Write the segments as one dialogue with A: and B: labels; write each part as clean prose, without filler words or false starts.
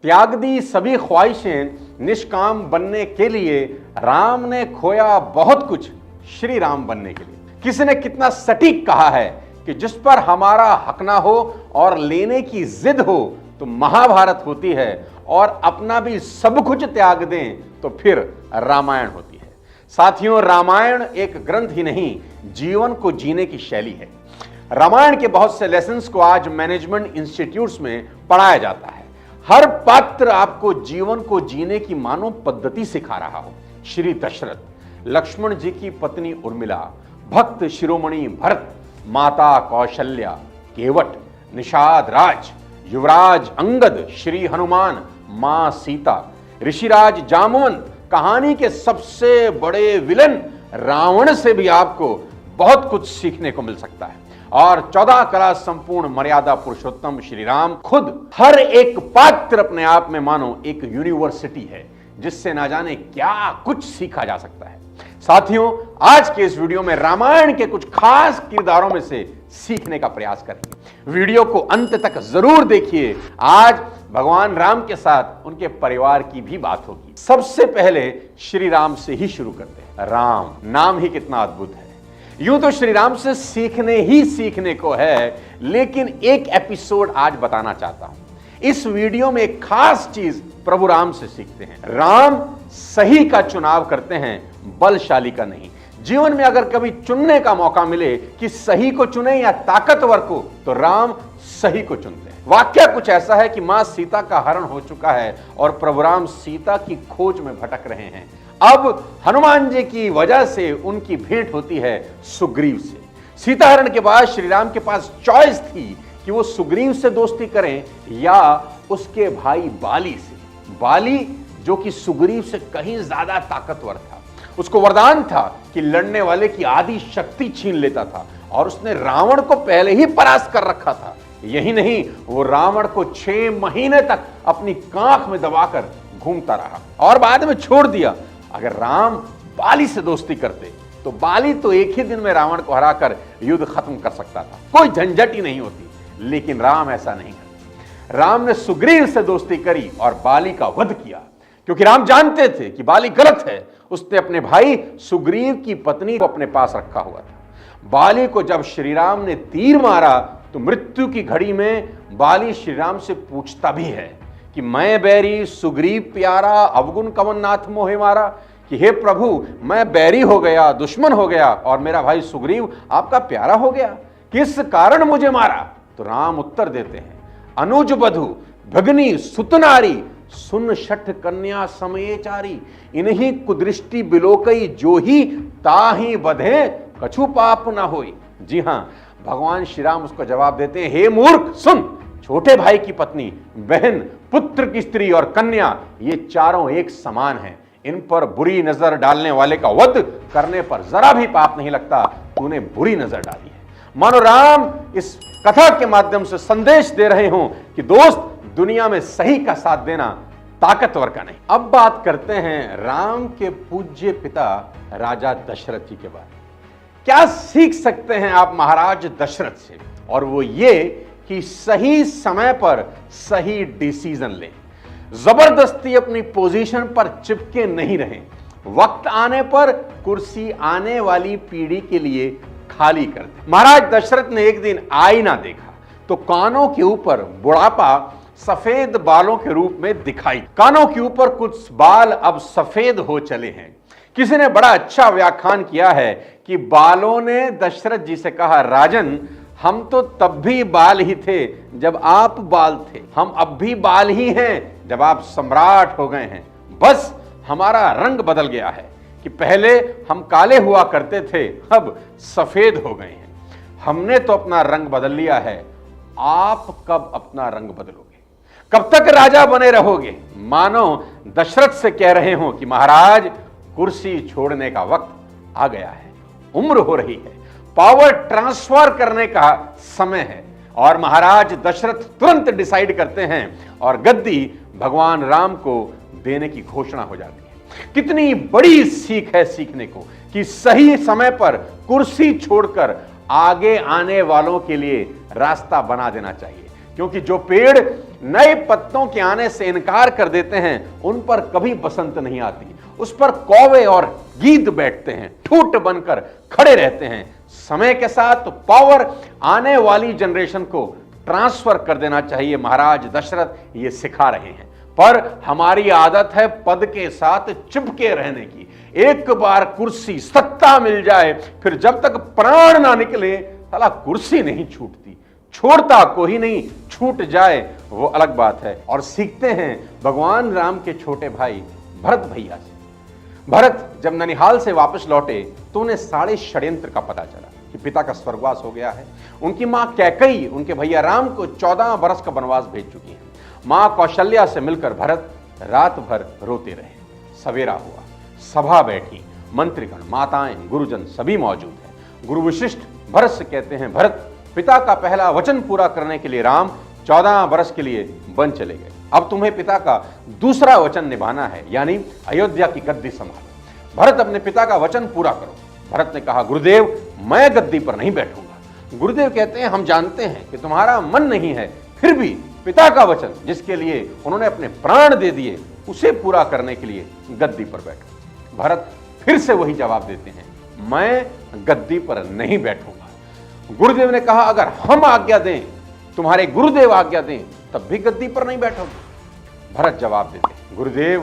A: त्याग दी सभी ख्वाहिशें निष्काम बनने के लिए, राम ने खोया बहुत कुछ श्री राम बनने के लिए। किसी ने कितना सटीक कहा है कि जिस पर हमारा हक ना हो और लेने की जिद हो तो महाभारत होती है, और अपना भी सब कुछ त्याग दें तो फिर रामायण होती है। साथियों, रामायण एक ग्रंथ ही नहीं, जीवन को जीने की शैली है। रामायण के बहुत से लेसन्स को आज मैनेजमेंट इंस्टीट्यूट्स में पढ़ाया जाता है। हर पात्र आपको जीवन को जीने की मानव पद्धति सिखा रहा हो। श्री दशरथ, लक्ष्मण जी की पत्नी उर्मिला, भक्त शिरोमणि भरत, माता कौशल्या, केवट, निषाद राज, युवराज अंगद, श्री हनुमान, मां सीता, ऋषिराज जामवंत, कहानी के सबसे बड़े विलन रावण से भी आपको बहुत कुछ सीखने को मिल सकता है। और 14 कला संपूर्ण मर्यादा पुरुषोत्तम श्री राम खुद, हर एक पात्र अपने आप में मानो एक यूनिवर्सिटी है जिससे ना जाने क्या कुछ सीखा जा सकता है। साथियों, आज के इस वीडियो में रामायण के कुछ खास किरदारों में से सीखने का प्रयास करेंगे। वीडियो को अंत तक जरूर देखिए। आज भगवान राम के साथ उनके परिवार की भी बात होगी। सबसे पहले श्री राम से ही शुरू करते हैं। राम नाम ही कितना अद्भुत है। यूं तो श्री राम से सीखने ही सीखने को है, लेकिन एक एपिसोड आज बताना चाहता हूं। इस वीडियो में एक खास चीज प्रभु राम से सीखते हैं। राम सही का चुनाव करते हैं, बलशाली का नहीं। जीवन में अगर कभी चुनने का मौका मिले कि सही को चुने या ताकतवर को, तो राम सही को चुनते हैं। वाक्य कुछ ऐसा है कि मां सीता का हरण हो चुका है और प्रभु राम सीता की खोज में भटक रहे हैं। अब हनुमान जी की वजह से उनकी भेंट होती है सुग्रीव से। सीता हरण के बाद श्री राम के पास चॉइस थी कि वो सुग्रीव से दोस्ती करें या उसके भाई बाली से। बाली जो कि सुग्रीव से कहीं ज्यादा ताकतवर था, उसको वरदान था कि लड़ने वाले की आधी शक्ति छीन लेता था, और उसने रावण को पहले ही परास्त कर रखा था। यही नहीं, वो रावण को 6 महीने तक अपनी कांख में दबाकर घूमता रहा और बाद में छोड़ दिया। अगर राम बाली से दोस्ती करते तो बाली तो एक ही दिन में रावण को हराकर युद्ध खत्म कर सकता था, कोई झंझट ही नहीं होती। लेकिन राम ऐसा नहीं करते। राम ने सुग्रीव से दोस्ती करी और बाली का वध किया, क्योंकि राम जानते थे कि बाली गलत है। उसने अपने भाई सुग्रीव की पत्नी को अपने पास रखा हुआ था। बाली को जब श्री राम ने तीर मारा तो मृत्यु की घड़ी में बाली श्री राम से पूछता भी है कि मैं बैरी सुग्रीव प्यारा, अवगुण कवन नाथ मोहे मारा, कि हे प्रभु, मैं बैरी हो गया, दुश्मन हो गया, और मेरा भाई सुग्रीव आपका प्यारा हो गया, किस कारण मुझे मारा? तो राम उत्तर देते हैं, अनुज बधु भगनी सुतनारी, सुन शठ कन्या समये चारी, इन्हीं कुदृष्टि बिलोकई, जो ही ताही बधे कछु पाप ना होई। जी हां, भगवान श्री राम उसको जवाब देते हैं, हे मूर्ख सुन, छोटे भाई की पत्नी, बहन, पुत्र की स्त्री और कन्या, ये चारों एक समान हैं। इन पर बुरी नजर डालने वाले का वध करने पर जरा भी पाप नहीं लगता। तूने बुरी नजर डाली है। मानो राम इस कथा के माध्यम से संदेश दे रहे हों कि दोस्त, दुनिया में सही का साथ देना ताकतवर का नहीं। अब बात करते हैं राम के पूज्य पिता राजा दशरथ जी के बारे में। क्या सीख सकते हैं आप महाराज दशरथ से? और वो ये कि सही समय पर सही डिसीजन लें, जबरदस्ती अपनी पोजीशन पर चिपके नहीं रहें, वक्त आने पर कुर्सी आने वाली पीढ़ी के लिए खाली कर दें। महाराज दशरथ ने एक दिन आईना देखा तो कानों के ऊपर बुढ़ापा सफेद बालों के रूप में दिखाई। कानों के ऊपर कुछ बाल अब सफेद हो चले हैं। किसी ने बड़ा अच्छा व्याख्यान किया है कि बालों ने दशरथ जी से कहा, राजन, हम तो तब भी बाल ही थे जब आप बाल थे, हम अब भी बाल ही हैं जब आप सम्राट हो गए हैं। बस हमारा रंग बदल गया है कि पहले हम काले हुआ करते थे, अब सफेद हो गए हैं। हमने तो अपना रंग बदल लिया है, आप कब अपना रंग बदलोगे? कब तक राजा बने रहोगे? मानो दशरथ से कह रहे हो कि महाराज, कुर्सी छोड़ने का वक्त आ गया है, उम्र हो रही है, पावर ट्रांसफर करने का समय है। और महाराज दशरथ तुरंत डिसाइड करते हैं और गद्दी भगवान राम को देने की घोषणा हो जाती है। कितनी बड़ी सीख है सीखने को कि सही समय पर कुर्सी छोड़कर आगे आने वालों के लिए रास्ता बना देना चाहिए। क्योंकि जो पेड़ नए पत्तों के आने से इनकार कर देते हैं उन पर कभी बसंत नहीं आती, उस पर कौवे और गीद बैठते हैं, ठूठ बनकर खड़े रहते हैं। समय के साथ पावर आने वाली जनरेशन को ट्रांसफर कर देना चाहिए, महाराज दशरथ ये सिखा रहे हैं। पर हमारी आदत है पद के साथ चिपके रहने की। एक बार कुर्सी सत्ता मिल जाए, फिर जब तक प्राण ना निकले साला कुर्सी नहीं छूटती। छोड़ता कोई नहीं, छूट जाए वो अलग बात है। और सीखते हैं भगवान राम के छोटे भाई भरत भैया से। भरत जब ननिहाल से वापस लौटे तो उन्हें सारे षड्यंत्र का पता चला कि पिता का स्वर्गवास हो गया है। उनकी मां कैकेयी उनके भैया राम को 14 बरस का वनवास भेज चुकी है। मां कौशल्या से मिलकर भरत रात भर रोते रहे। सवेरा हुआ, सभा बैठी, मंत्रीगण, माताएं, गुरुजन सभी मौजूद हैं। गुरु वशिष्ठ भरत से कहते हैं, भरत, पिता का पहला वचन पूरा करने के लिए राम 14 बरस के लिए वन चले गए। अब तुम्हें पिता का दूसरा वचन निभाना है, यानी अयोध्या की गद्दी संभालो। भरत, अपने पिता का वचन पूरा करो। भरत ने कहा, गुरुदेव, मैं गद्दी पर नहीं बैठूंगा। गुरुदेव कहते हैं, हम जानते हैं कि तुम्हारा मन नहीं है, फिर भी पिता का वचन जिसके लिए उन्होंने अपने प्राण दे दिए उसे पूरा करने के लिए गद्दी पर बैठो। भरत फिर से वही जवाब देते हैं, मैं गद्दी पर नहीं बैठूंगा। गुरुदेव ने कहा, अगर हम आज्ञा दें, तुम्हारे गुरुदेव आज्ञा दें, तब भी गद्दी पर नहीं बैठोगे। भरत जवाब देते, गुरुदेव,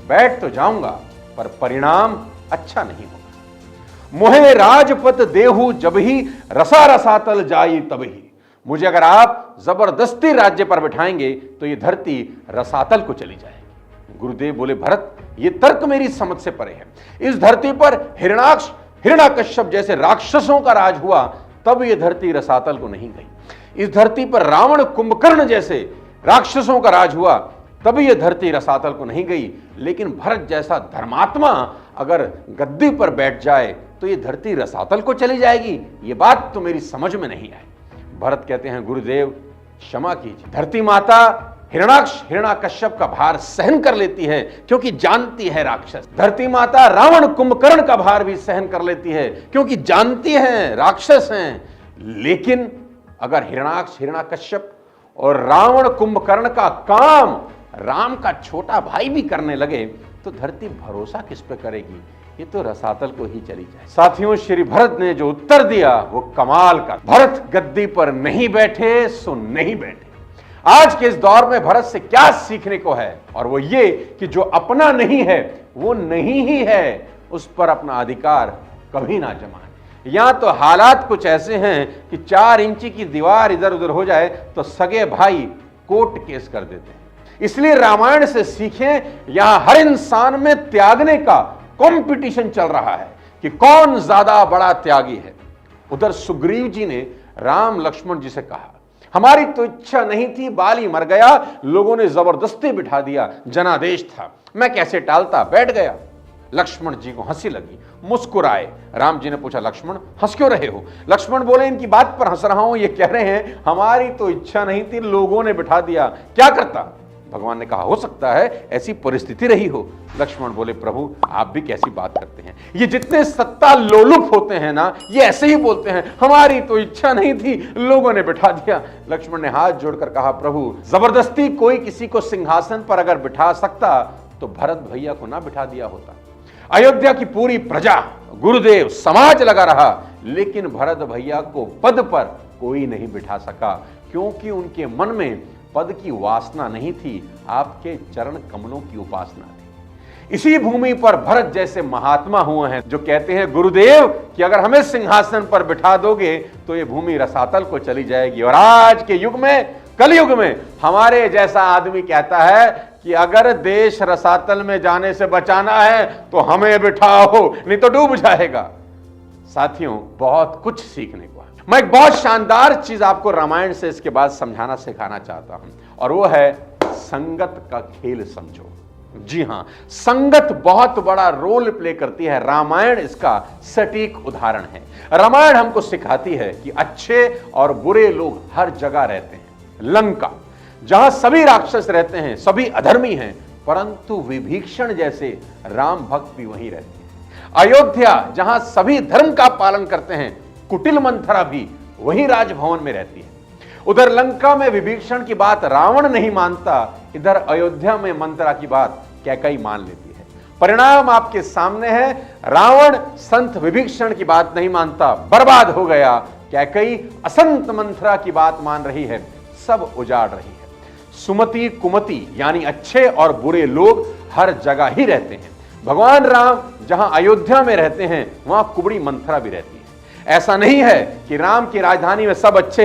A: बैठ तो जाऊंगा पर परिणाम अच्छा नहीं होगा। मोहे राजपद देहु जब ही रसा रसातल जाई तब ही। मुझे अगर आप जबरदस्ती राज्य पर बिठाएंगे तो ये धरती रसातल को चली जाएगी। गुरुदेव बोले, भरत, ये तर्क मेरी समझ से परे है। इस धरती पर हिरणाक्ष, हिरण्याकश्यप जैसे राक्षसों का राज हुआ तब ये धरती रसातल को नहीं गई। इस धरती पर रावण, कुंभकर्ण जैसे राक्षसों का राज हुआ तब ये धरती रसातल को नहीं गई। लेकिन भरत जैसा धर्मात्मा अगर गद्दी पर बैठ जाए तो ये धरती रसातल को चली जाएगी। ये बात तो मेरी समझ में नहीं आई। भरत कहते हैं, गुरुदेव क्षमा कीजिए। धरती माता हिरणाक्ष, हिरण्याकश्यप का भार सहन कर लेती है क्योंकि जानती है राक्षस। धरती माता रावण, कुंभकर्ण का भार भी सहन कर लेती है क्योंकि जानती है राक्षस हैं। लेकिन अगर हिरणाक्ष, हिरण्याकश्यप और रावण, कुंभकर्ण का काम राम का छोटा भाई भी करने लगे तो धरती भरोसा किस पे करेगी? ये तो रसातल को ही चली जाए। साथियों, श्री भरत ने जो उत्तर दिया वो कमाल का। भरत गद्दी पर नहीं बैठे सो नहीं बैठे। आज के इस दौर में भरत से क्या सीखने को है? और वो ये कि जो अपना नहीं है वो नहीं ही है, उस पर अपना अधिकार कभी ना जमाए। यहां तो हालात कुछ ऐसे हैं कि 4 इंची की दीवार इधर उधर हो जाए तो सगे भाई कोर्ट केस कर देते हैं। इसलिए रामायण से सीखें, यहां हर इंसान में त्यागने का कंपटीशन चल रहा है कि कौन ज्यादा बड़ा त्यागी है। उधर सुग्रीव जी ने राम लक्ष्मण जी से कहा, हमारी तो इच्छा नहीं थी, बाली मर गया, लोगों ने जबरदस्ती बिठा दिया, जनादेश था, मैं कैसे टालता, बैठ गया। लक्ष्मण जी को हंसी लगी, मुस्कुराए। राम जी ने पूछा, लक्ष्मण हंस क्यों रहे हो? लक्ष्मण बोले, इनकी बात पर हंस रहा हूं, ये कह रहे हैं हमारी तो इच्छा नहीं थी, लोगों ने बिठा दिया, क्या करता? भगवान ने कहा, हो सकता है ऐसी परिस्थिति रही हो। लक्ष्मण बोले, प्रभु आप भी कैसी बात करते हैं? ये जितने सत्ता लोलुप होते हैं ना, ये ऐसे ही बोलते हैं, हमारी तो इच्छा नहीं थी, लोगों ने बिठा दिया। लक्ष्मण ने हाथ जोड़कर कहा, प्रभु जबरदस्ती कोई किसी को सिंहासन पर अगर बिठा सकता तो भरत भैया को ना बिठा दिया होता। अयोध्या की पूरी प्रजा, गुरुदेव, समाज लगा रहा, लेकिन भरत भैया को पद पर कोई नहीं बिठा सका क्योंकि उनके मन में पद की वासना नहीं थी, आपके चरण कमलों की उपासना थी। इसी भूमि पर भरत जैसे महात्मा हुए हैं जो कहते हैं, गुरुदेव कि अगर हमें सिंहासन पर बिठा दोगे तो ये भूमि रसातल को चली जाएगी। और आज के युग में, कलयुग में, हमारे जैसा आदमी कहता है कि अगर देश रसातल में जाने से बचाना है तो हमें बिठाओ, नहीं तो डूब जाएगा। साथियों, बहुत कुछ सीखने को है। मैं एक बहुत शानदार चीज आपको रामायण से इसके बाद समझाना सिखाना चाहता हूं, और वो है संगत का खेल समझो। जी हां, संगत बहुत बड़ा रोल प्ले करती है। रामायण इसका सटीक उदाहरण है। रामायण हमको सिखाती है कि अच्छे और बुरे लोग हर जगह रहते हैं। लंका, जहां सभी राक्षस रहते हैं, सभी अधर्मी हैं, परंतु विभीषण जैसे राम भक्त भी वहीं रहते हैं। अयोध्या, जहां सभी धर्म का पालन करते हैं, कुटिल मंथरा भी वही राजभवन में रहती है। उधर लंका में विभीषण की बात रावण नहीं मानता, इधर अयोध्या में मंत्रा की बात कैकेयी मान लेती है। परिणाम आपके सामने है, रावण संत विभीषण की बात नहीं मानता, बर्बाद हो गया। कैकेयी असंत मंत्रा की बात मान रही है, सब उजाड़ रही है। सुमति कुमति यानी अच्छे और बुरे लोग हर जगह ही रहते हैं। भगवान राम जहां अयोध्या में रहते हैं, वहां कुबड़ी मंथरा भी रहती है। ऐसा नहीं है कि राम की राजधानी में सब अच्छे